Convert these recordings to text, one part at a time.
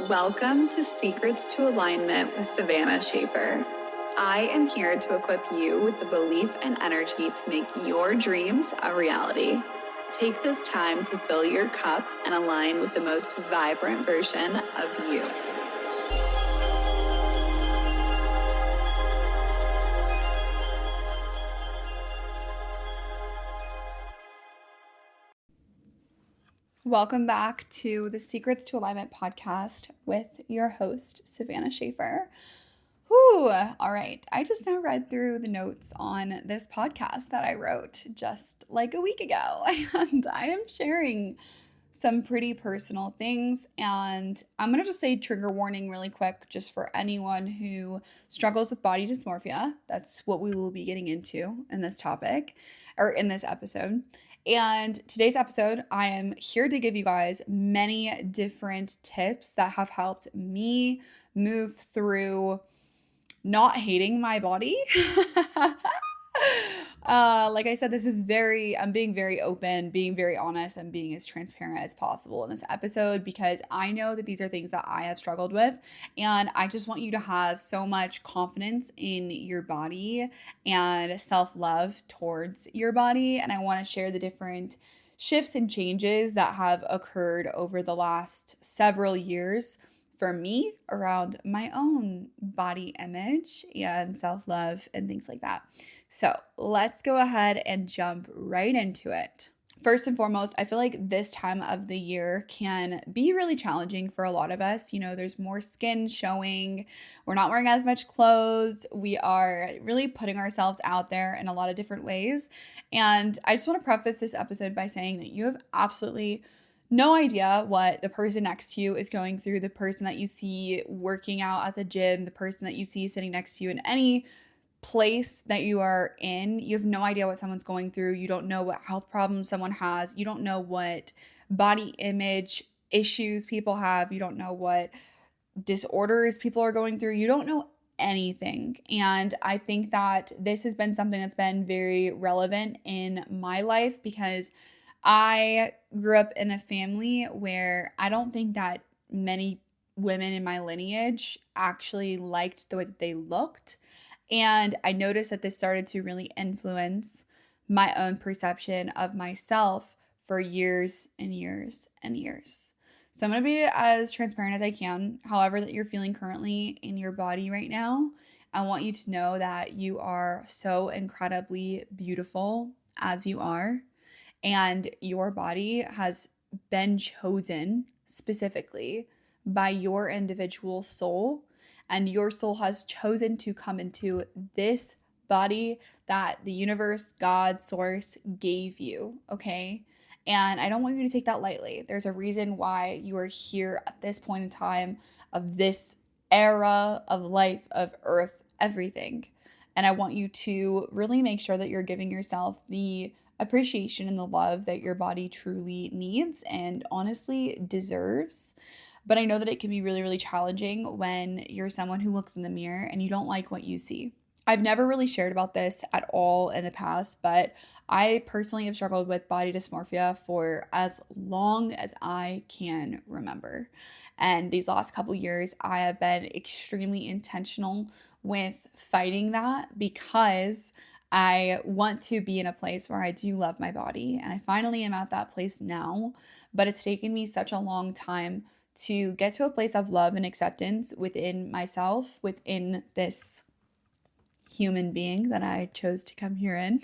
Welcome to Secrets to Alignment with Savannah Schaffer. I am here to equip you with the belief and energy to make your dreams a reality. Take this time to fill your cup and align with the most vibrant version of you. Welcome back to the Secrets to Alignment podcast with your host, Savannah Schaffer. Whew, all right. I just now read through the notes on this podcast that I wrote just like a week ago, and I am sharing some pretty personal things, and I'm going to just say trigger warning really quick just for anyone who struggles with body dysmorphia. That's what we will be getting into in this topic or in this episode. And today's episode, I am here to give you guys many different tips that have helped me move through not hating my body. Like I said, I'm being very open, being very honest, and being as transparent as possible in this episode because I know that these are things that I have struggled with, and I just want you to have so much confidence in your body and self-love towards your body, and I want to share the different shifts and changes that have occurred over the last several years for me around my own body image and self-love and things like that. So let's go ahead and jump right into it. First and foremost, I feel like this time of the year can be really challenging for a lot of us. You know, there's more skin showing. We're not wearing as much clothes. We are really putting ourselves out there in a lot of different ways. And I just want to preface this episode by saying that you have absolutely no idea what the person next to you is going through, the person that you see working out at the gym, the person that you see sitting next to you in any place that you are in. You have no idea what someone's going through. You don't know what health problems someone has. You don't know what body image issues people have. You don't know what disorders people are going through. You don't know anything. And I think that this has been something that's been very relevant in my life because I grew up in a family where I don't think that many women in my lineage actually liked the way that they looked. And I noticed that this started to really influence my own perception of myself for years and years and years. So I'm going to be as transparent as I can. However that you're feeling currently in your body right now, I want you to know that you are so incredibly beautiful as you are. And your body has been chosen specifically by your individual soul. And your soul has chosen to come into this body that the universe, God, source gave you, okay? And I don't want you to take that lightly. There's a reason why you are here at this point in time of this era of life, of earth, everything. And I want you to really make sure that you're giving yourself the appreciation and the love that your body truly needs and honestly deserves. But I know that it can be really, really challenging when you're someone who looks in the mirror and you don't like what you see. I've never really shared about this at all in the past, but I personally have struggled with body dysmorphia for as long as I can remember. And these last couple years, I have been extremely intentional with fighting that because I want to be in a place where I do love my body, and I finally am at that place now, but it's taken me such a long time to get to a place of love and acceptance within myself, within this human being that I chose to come here in.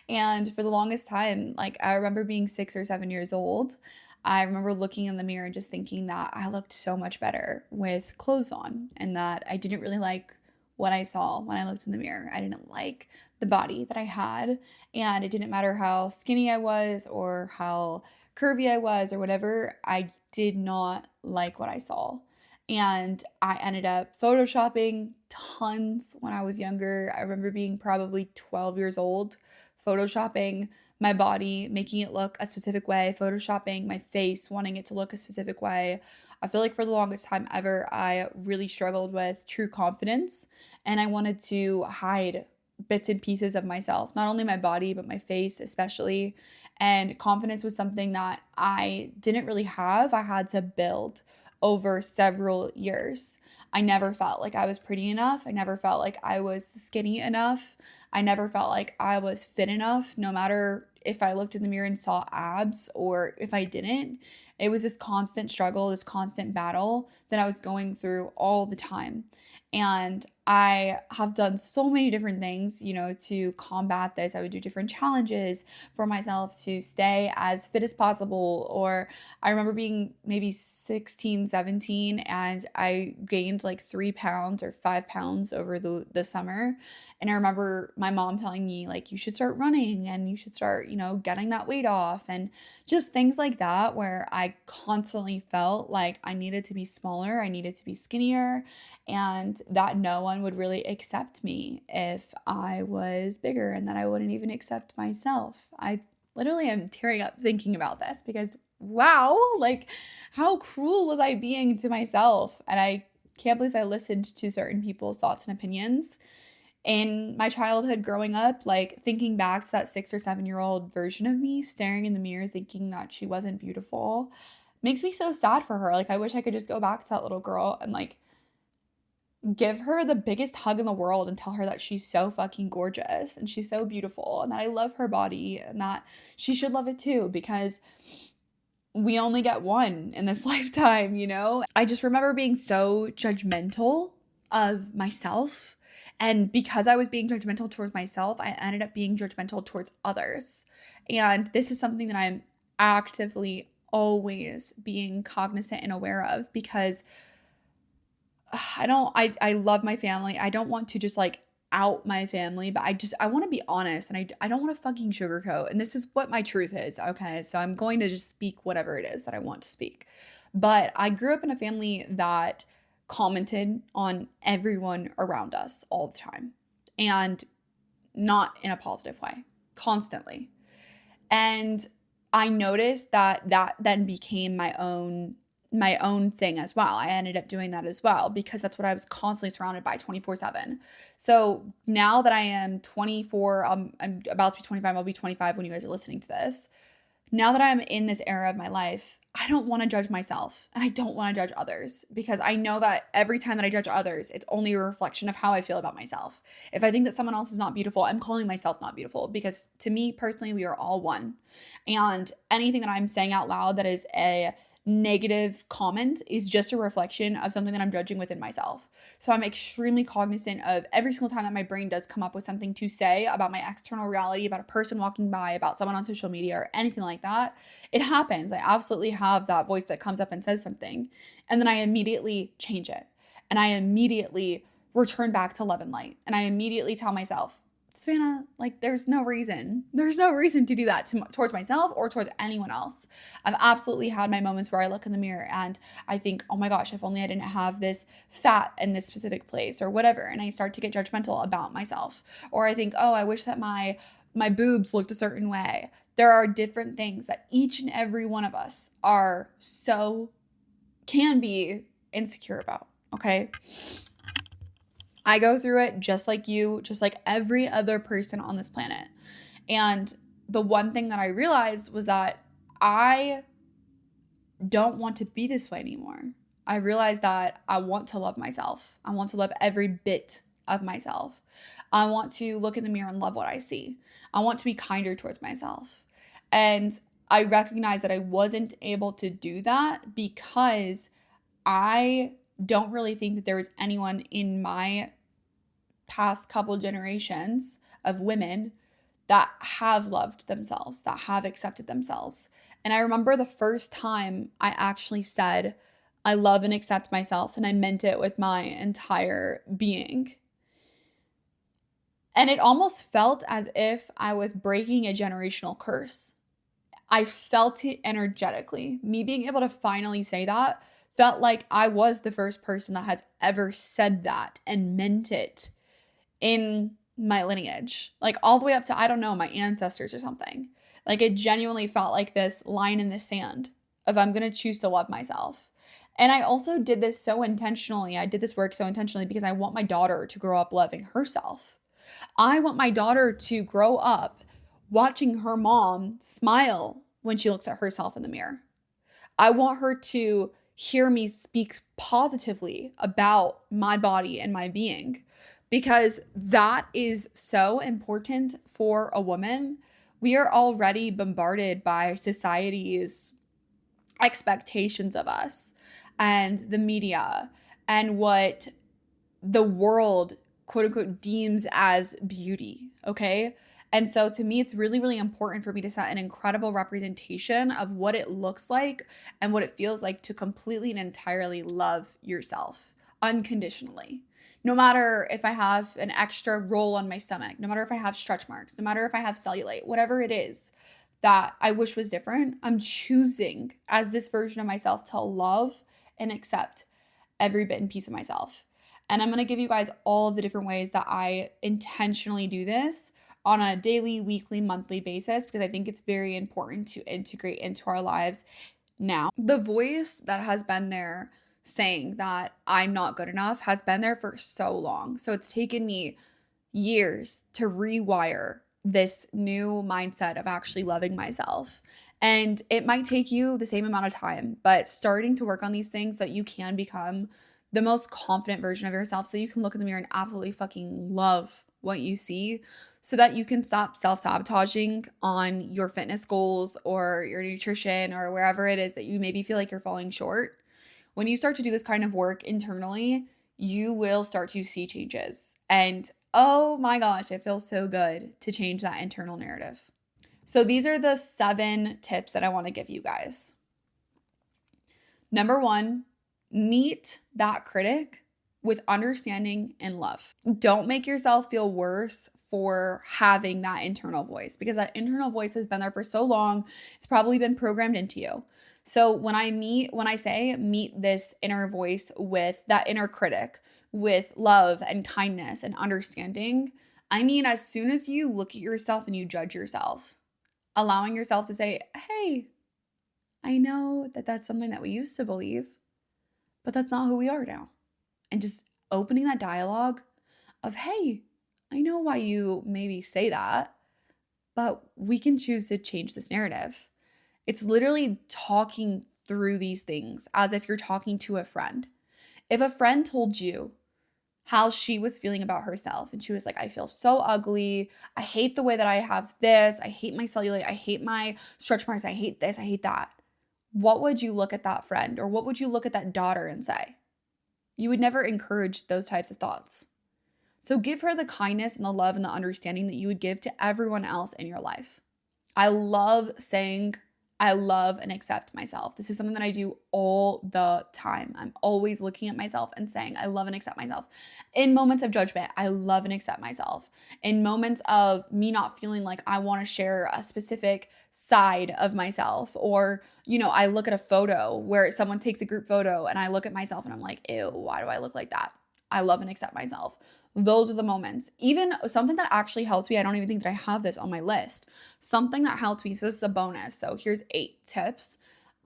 And for the longest time, like I remember being 6 or 7 years old, I remember looking in the mirror and just thinking that I looked so much better with clothes on and that I didn't really like what I saw when I looked in the mirror. I didn't like the body that I had, and it didn't matter how skinny I was or how curvy I was or whatever. I did not like what I saw. And I ended up photoshopping tons when I was younger. I remember being probably 12 years old, photoshopping my body, making it look a specific way, photoshopping my face, wanting it to look a specific way. I feel like for the longest time ever, I really struggled with true confidence, and I wanted to hide bits and pieces of myself, not only my body, but my face especially. And confidence was something that I didn't really have. I had to build over several years. I never felt like I was pretty enough. I never felt like I was skinny enough. I never felt like I was fit enough, no matter if I looked in the mirror and saw abs or if I didn't. It was this constant struggle, this constant battle that I was going through all the time. And I have done so many different things, to combat this. I would do different challenges for myself to stay as fit as possible. Or I remember being maybe 16, 17, and I gained like 3 pounds or 5 pounds over the summer. And I remember my mom telling me, like, you should start running and you should start, getting that weight off, and just things like that, where I constantly felt like I needed to be smaller, I needed to be skinnier, and that no one would really accept me if I was bigger, and that I wouldn't even accept myself. I literally am tearing up thinking about this because, wow, like, how cruel was I being to myself? And I can't believe I listened to certain people's thoughts and opinions in my childhood growing up. Like, thinking back to that 6 or 7 year old version of me staring in the mirror thinking that she wasn't beautiful makes me so sad for her. Like, I wish I could just go back to that little girl and like give her the biggest hug in the world and tell her that she's so fucking gorgeous and she's so beautiful and that I love her body and that she should love it too, because we only get one in this lifetime, I just remember being so judgmental of myself. And because I was being judgmental towards myself, I ended up being judgmental towards others. And this is something that I'm actively always being cognizant and aware of, because I love my family. I don't want to just like out my family, but I want to be honest, and I don't want to fucking sugarcoat. And this is what my truth is. Okay. So I'm going to just speak whatever it is that I want to speak. But I grew up in a family that commented on everyone around us all the time, and not in a positive way, constantly. And I noticed that then became my own thing as well. I ended up doing that as well because that's what I was constantly surrounded by 24/7. So now that I am 24, I'm about to be 25, I'll be 25 when you guys are listening to this. Now that I'm in this era of my life, I don't want to judge myself and I don't want to judge others, because I know that every time that I judge others, it's only a reflection of how I feel about myself. If I think that someone else is not beautiful, I'm calling myself not beautiful, because to me personally, we are all one. And anything that I'm saying out loud that is a negative comment is just a reflection of something that I'm judging within myself. So I'm extremely cognizant of every single time that my brain does come up with something to say about my external reality, about a person walking by, about someone on social media or anything like that. It happens. I absolutely have that voice that comes up and says something, and then I immediately change it, and I immediately return back to love and light, and I immediately tell myself, Savannah, like, there's no reason to do that towards myself or towards anyone else. I've absolutely had my moments where I look in the mirror and I think, oh my gosh, if only I didn't have this fat in this specific place or whatever. And I start to get judgmental about myself. Or I think, oh, I wish that my boobs looked a certain way. There are different things that each and every one of us can be insecure about. Okay. I go through it just like you, just like every other person on this planet. And the one thing that I realized was that I don't want to be this way anymore. I realized that I want to love myself. I want to love every bit of myself. I want to look in the mirror and love what I see. I want to be kinder towards myself. And I recognized that I wasn't able to do that because I don't really think that there was anyone in my past couple generations of women that have loved themselves, that have accepted themselves. And I remember the first time I actually said, I love and accept myself, and I meant it with my entire being. And it almost felt as if I was breaking a generational curse. I felt it energetically. Me being able to finally say that felt like I was the first person that has ever said that and meant it in my lineage. Like all the way up to, I don't know, my ancestors or something. Like it genuinely felt like this line in the sand of I'm going to choose to love myself. And I also did this so intentionally. I did this work so intentionally because I want my daughter to grow up loving herself. I want my daughter to grow up watching her mom smile when she looks at herself in the mirror. I want her to hear me speak positively about my body and my being, because that is so important for a woman. We are already bombarded by society's expectations of us and the media and what the world, quote unquote, deems as beauty. Okay. And so to me, it's really, really important for me to set an incredible representation of what it looks like and what it feels like to completely and entirely love yourself unconditionally. No matter if I have an extra roll on my stomach, no matter if I have stretch marks, no matter if I have cellulite, whatever it is that I wish was different, I'm choosing as this version of myself to love and accept every bit and piece of myself. And I'm going to give you guys all of the different ways that I intentionally do this on a daily, weekly, monthly basis, because I think it's very important to integrate into our lives now. The voice that has been there saying that I'm not good enough has been there for so long. So it's taken me years to rewire this new mindset of actually loving myself. And it might take you the same amount of time, but starting to work on these things so that you can become the most confident version of yourself, so you can look in the mirror and absolutely fucking love what you see, so that you can stop self-sabotaging on your fitness goals or your nutrition or wherever it is that you maybe feel like you're falling short. When you start to do this kind of work internally, you will start to see changes. And oh my gosh, it feels so good to change that internal narrative. So these are the 7 tips that I want to give you guys. Number 1, meet that critic with understanding and love. Don't make yourself feel worse for having that internal voice, because that internal voice has been there for so long. It's probably been programmed into you. So when I say meet this inner voice with that inner critic with love and kindness and understanding, I mean, as soon as you look at yourself and you judge yourself, allowing yourself to say, hey, I know that that's something that we used to believe, but that's not who we are now. And just opening that dialogue of, hey, I know why you maybe say that, but we can choose to change this narrative. It's literally talking through these things as if you're talking to a friend. If a friend told you how she was feeling about herself and she was like, I feel so ugly, I hate the way that I have this, I hate my cellulite, I hate my stretch marks, I hate this, I hate that. What would you look at that friend, or what would you look at that daughter and say? You would never encourage those types of thoughts. So give her the kindness and the love and the understanding that you would give to everyone else in your life. I love saying I love and accept myself. This is something that I do all the time. I'm always looking at myself and saying I love and accept myself. In moments of judgment, I love and accept myself. In moments of me not feeling like I want to share a specific side of myself, or, I look at a photo where someone takes a group photo and I look at myself and I'm like, ew, why do I look like that? I love and accept myself. Those are the moments. Even something that actually helps me, I don't even think that I have this on my list. Something that helps me, so this is a bonus. So here's 8 tips.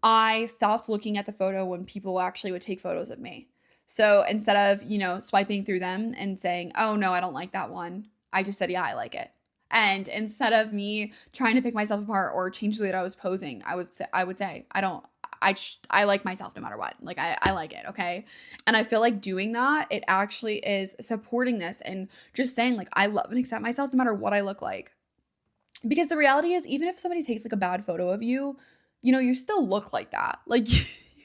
I stopped looking at the photo when people actually would take photos of me. So instead of, swiping through them and saying, oh no, I don't like that one, I just said, yeah, I like it. And instead of me trying to pick myself apart or change the way that I was posing, I would say, I like myself no matter what. Like I like it, okay? And I feel like doing that, it actually is supporting this and just saying like I love and accept myself no matter what I look like. Because the reality is, even if somebody takes like a bad photo of you, you still look like that. Like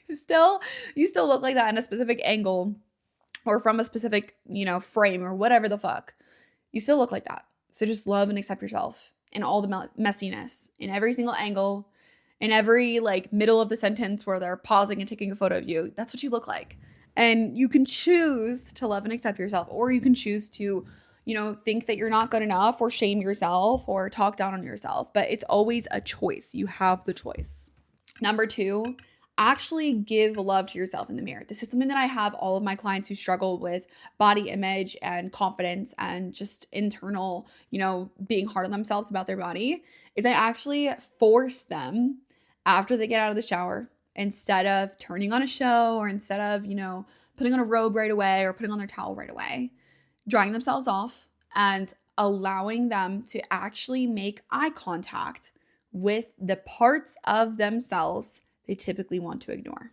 you still look like that in a specific angle or from a specific, frame or whatever the fuck. You still look like that. So just love and accept yourself in all the messiness, in every single angle, in every like middle of the sentence where they're pausing and taking a photo of you. That's what you look like. And you can choose to love and accept yourself, or you can choose to, think that you're not good enough or shame yourself or talk down on yourself. But it's always a choice. You have the choice. Number 2, actually give love to yourself in the mirror. This is something that I have all of my clients who struggle with body image and confidence and just internal, being hard on themselves about their body, is I actually force them after they get out of the shower, instead of turning on a show or instead of, putting on a robe right away or putting on their towel right away, drying themselves off and allowing them to actually make eye contact with the parts of themselves they typically want to ignore.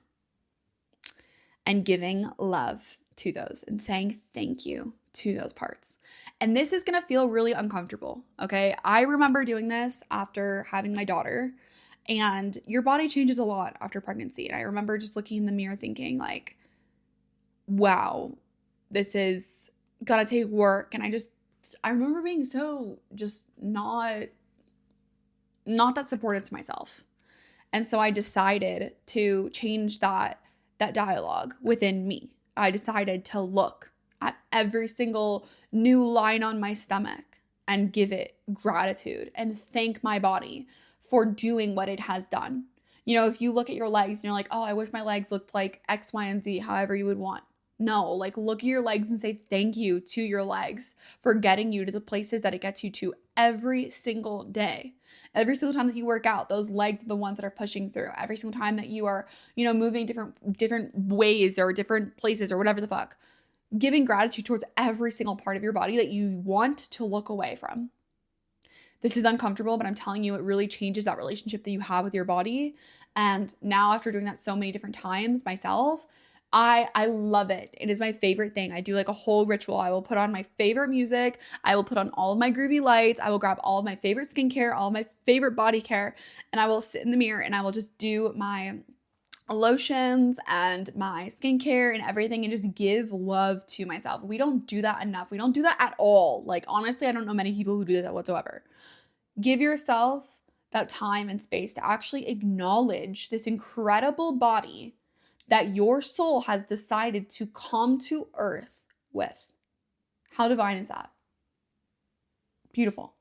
and giving love to those and saying thank you to those parts. And this is going to feel really uncomfortable, okay? I remember doing this after having my daughter, and your body changes a lot after pregnancy. And I remember just looking in the mirror thinking like, wow, this is gonna take work. And I remember being so just not that supportive to myself. And so I decided to change that dialogue within me. I decided to look at every single new line on my stomach and give it gratitude and thank my body for doing what it has done. You know, if you look at your legs and you're like, oh, I wish my legs looked like X, Y, and Z, however you would want. No, like look at your legs and say thank you to your legs for getting you to the places that it gets you to every single day. Every single time that you work out, those legs are the ones that are pushing through. Every single time that you are, moving different ways or different places or whatever the fuck. Giving gratitude towards every single part of your body that you want to look away from. This is uncomfortable, but I'm telling you, it really changes that relationship that you have with your body. And now after doing that so many different times myself, I love it. It is my favorite thing. I do like a whole ritual. I will put on my favorite music. I will put on all of my groovy lights. I will grab all of my favorite skincare, all of my favorite body care, and I will sit in the mirror and I will just do my lotions and my skincare and everything and just give love to myself. We don't do that enough. We don't do that at all. Like, honestly, I don't know many people who do that whatsoever. Give yourself that time and space to actually acknowledge this incredible body that your soul has decided to come to earth with. How divine is that? Beautiful.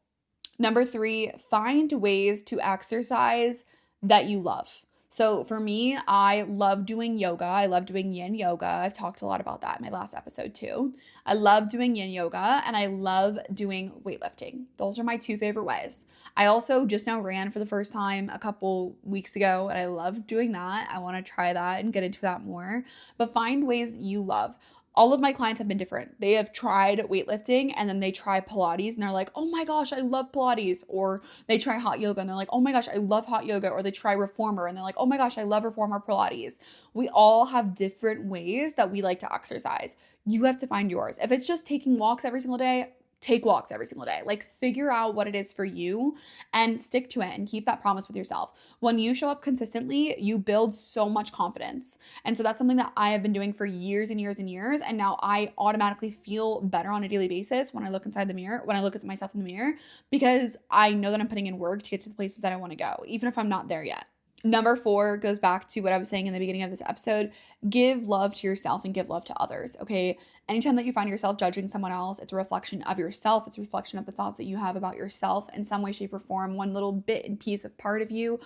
Number 3, find ways to exercise that you love. So for me, I love doing yoga. I love doing yin yoga. I've talked a lot about that in my last episode too. I love doing yin yoga and I love doing weightlifting. Those are my 2 favorite ways. I also just now ran for the first time a couple weeks ago and I love doing that. I want to try that and get into that more. But find ways that you love. All of my clients have been different. They have tried weightlifting and then they try Pilates and they're like, oh my gosh, I love Pilates. Or they try hot yoga and they're like, oh my gosh, I love hot yoga. Or they try reformer and they're like, oh my gosh, I love reformer Pilates. We all have different ways that we like to exercise. You have to find yours. If it's just taking walks every single day, take walks every single day. Like figure out what it is for you and stick to it and keep that promise with yourself. When you show up consistently, you build so much confidence. And so that's something that I have been doing for years and years and years. And now I automatically feel better on a daily basis when I look inside the mirror, when I look at myself in the mirror, because I know that I'm putting in work to get to the places that I want to go, even if I'm not there yet. Number 4 goes back to what I was saying in the beginning of this episode. Give love to yourself and give love to others, okay? Anytime that you find yourself judging someone else, it's a reflection of yourself. It's a reflection of the thoughts that you have about yourself in some way, shape, or form. One little bit and piece of part of you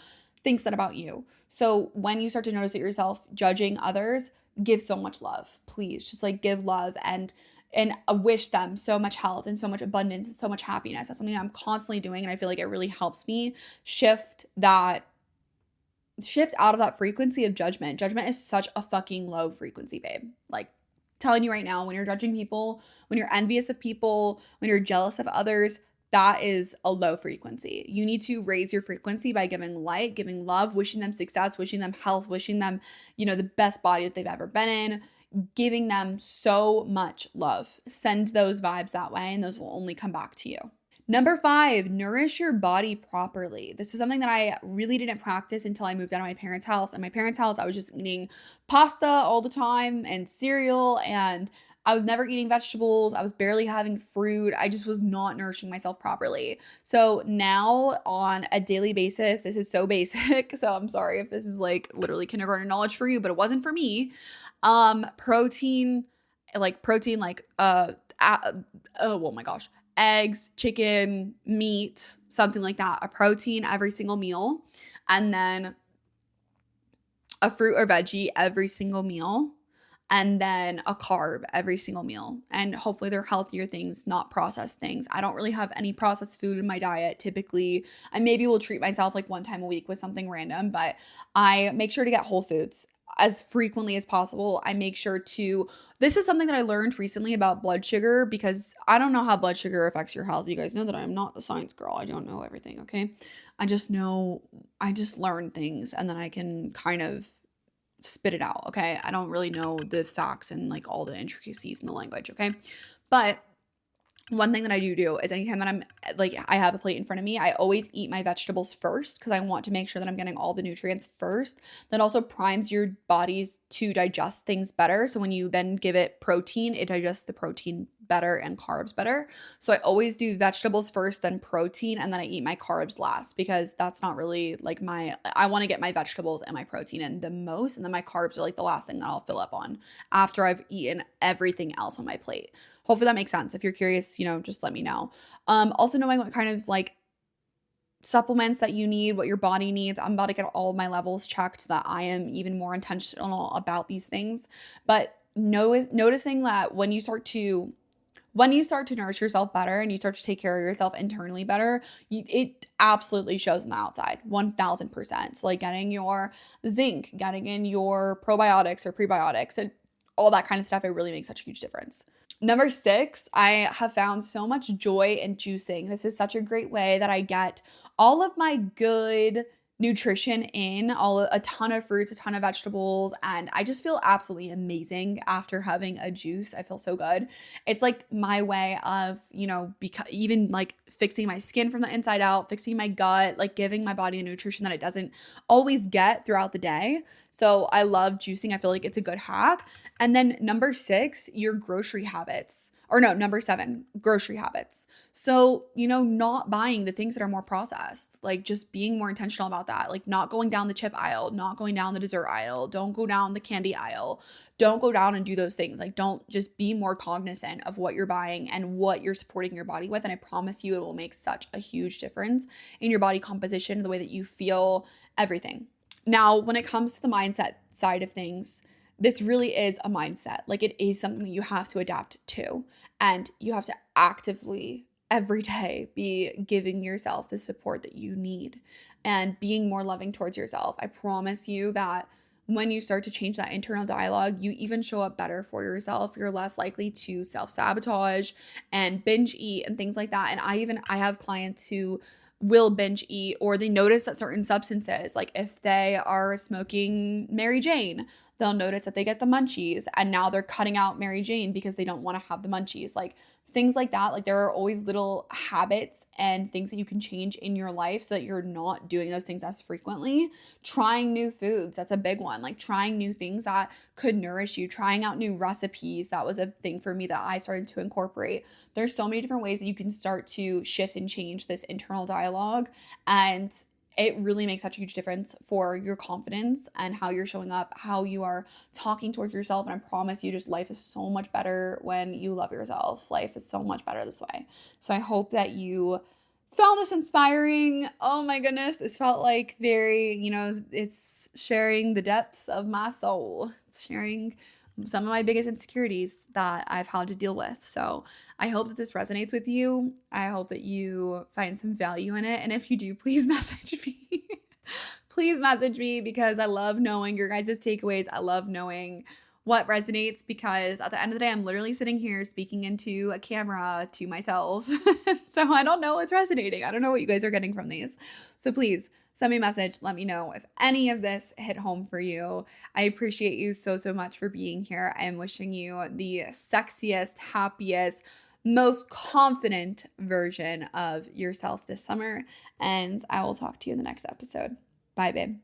thinks that about you. So when you start to notice that yourself judging others, give so much love. Please, just like give love and wish them so much health and so much abundance and so much happiness. That's something I'm constantly doing, and I feel like it really helps me shift out of that frequency of judgment. Judgment is such a fucking low frequency, babe. Like, telling you right now, when you're judging people, when you're envious of people, when you're jealous of others, that is a low frequency. You need to raise your frequency by giving light, giving love, wishing them success, wishing them health, wishing them, the best body that they've ever been in, giving them so much love. Send those vibes that way, and those will only come back to you. Number 5, nourish your body properly. This is something that I really didn't practice until I moved out of my parents' house. In my parents' house, I was just eating pasta all the time and cereal, and I was never eating vegetables. I was barely having fruit. I just was not nourishing myself properly. So now on a daily basis, this is so basic, so I'm sorry if this is like literally kindergarten knowledge for you, but it wasn't for me. Protein, oh my gosh. Eggs, chicken, meat, something like that, a protein every single meal, and then a fruit or veggie every single meal, and then a carb every single meal. And hopefully they're healthier things, not processed things. I don't really have any processed food in my diet typically. I maybe will treat myself like one time a week with something random, but I make sure to get whole foods as frequently as possible. I make sure to, this is something that I learned recently about blood sugar, because I don't know how blood sugar affects your health. You guys know that I'm not the science girl. I don't know everything, okay? I just learn things and then I can kind of spit it out, okay? I don't really know the facts and like all the intricacies in the language, okay? But one thing that I do is anytime that I'm like, I have a plate in front of me, I always eat my vegetables first because I want to make sure that I'm getting all the nutrients first. That also primes your bodies to digest things better. So when you then give it protein, it digests the protein better and carbs better. So I always do vegetables first, then protein, and then I eat my carbs last because that's not really like I want to get my vegetables and my protein in the most. And then my carbs are like the last thing that I'll fill up on after I've eaten everything else on my plate. Hopefully that makes sense. If you're curious, just let me know. Also knowing what kind of like supplements that you need, what your body needs. I'm about to get all of my levels checked so that I am even more intentional about these things. But noticing that when you start to nourish yourself better and you start to take care of yourself internally better, it absolutely shows on the outside, 1000%. So like getting your zinc, getting in your probiotics or prebiotics and all that kind of stuff, it really makes such a huge difference. Number 6, I have found so much joy in juicing. This is such a great way that I get all of my good nutrition in, a ton of fruits, a ton of vegetables, and I just feel absolutely amazing after having a juice. I feel so good. It's like my way of, even like fixing my skin from the inside out, fixing my gut, like giving my body the nutrition that it doesn't always get throughout the day. So I love juicing. I feel like it's a good hack. And then number 6, your grocery habits. Or no, number 7, grocery habits. So, not buying the things that are more processed, like just being more intentional about that, like not going down the chip aisle, not going down the dessert aisle, don't go down the candy aisle, don't go down and do those things. Like don't just be more cognizant of what you're buying and what you're supporting your body with. And I promise you, it will make such a huge difference in your body composition, the way that you feel, everything. Now, when it comes to the mindset side of things, this really is a mindset. Like it is something that you have to adapt to, and you have to actively every day be giving yourself the support that you need and being more loving towards yourself. I promise you that when you start to change that internal dialogue, you even show up better for yourself. You're less likely to self-sabotage and binge eat and things like that. And I have clients who will binge eat, or they notice that certain substances, like if they are smoking Mary Jane, they'll notice that they get the munchies, and now they're cutting out Mary Jane because they don't want to have the munchies. Like things like that. Like there are always little habits and things that you can change in your life so that you're not doing those things as frequently. Trying new foods, that's a big one. Like trying new things that could nourish you, trying out new recipes. That was a thing for me that I started to incorporate. There's so many different ways that you can start to shift and change this internal dialogue, and it really makes such a huge difference for your confidence and how you're showing up, how you are talking towards yourself. And I promise you, just life is so much better when you love yourself. Life is so much better this way. So I hope that you found this inspiring. Oh my goodness, this felt like very, it's sharing the depths of my soul. It's sharing some of my biggest insecurities that I've had to deal with. So I hope that this resonates with you. I hope that you find some value in it. And if you do, please message me. Please message me, because I love knowing your guys' takeaways. I love knowing what resonates, because at the end of the day, I'm literally sitting here speaking into a camera to myself. So I don't know what's resonating. I don't know what you guys are getting from these. So please send me a message. Let me know if any of this hit home for you. I appreciate you so, so much for being here. I am wishing you the sexiest, happiest, most confident version of yourself this summer. And I will talk to you in the next episode. Bye, babe.